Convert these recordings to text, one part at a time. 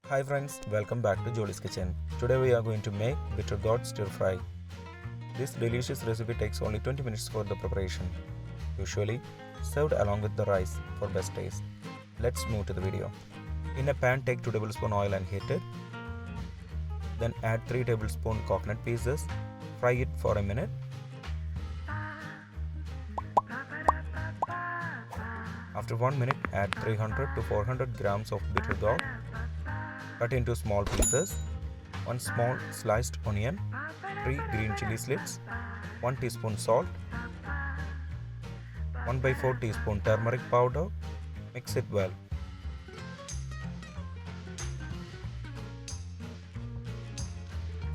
Hi friends, welcome back to Jolys kitchen. Today we are going to make Bitter Gourd Stir Fry. This delicious recipe takes only 20 minutes for the preparation. Usually served along with the rice for best taste. Let's move to the video. In a pan, take 2 tablespoons oil and heat it. Then add 3 tablespoons coconut pieces. Fry it for a minute. After 1 minute, add 300 to 400 grams of bitter gourd. Cut into small pieces. 1 small sliced onion. 3 green chilli slits. 1 teaspoon salt. 1/4 teaspoon turmeric powder. Mix it well.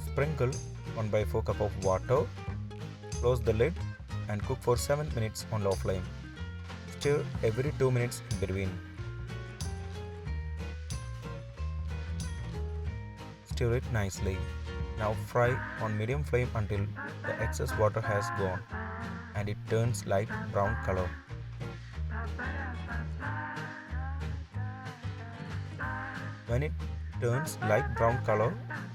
Sprinkle 1/4 cup of water. Close the lid and cook for 7 minutes on low flame. Stir every 2 minutes in between. Stir it nicely. Now fry on medium flame until the excess water has gone and it turns light brown color. When it turns light brown color,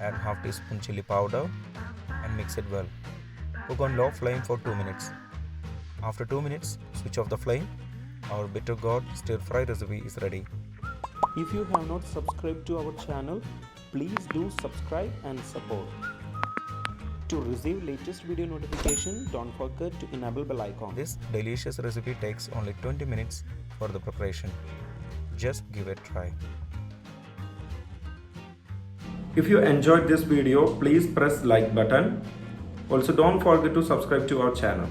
add half teaspoon chili powder and mix it well. Cook on low flame for 2 minutes. After 2 minutes, switch off the flame. Our bitter gourd stir fry recipe is ready. If you have not subscribed to our channel, please do subscribe and support. To receive latest video notification, don't forget to enable bell icon. This delicious recipe takes only 20 minutes for the preparation. Just give it a try. If you enjoyed this video, please press like button. Also don't forget to subscribe to our channel.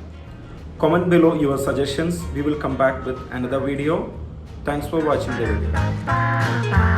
Comment below your suggestions. We will come back with another video. Thanks for watching the video.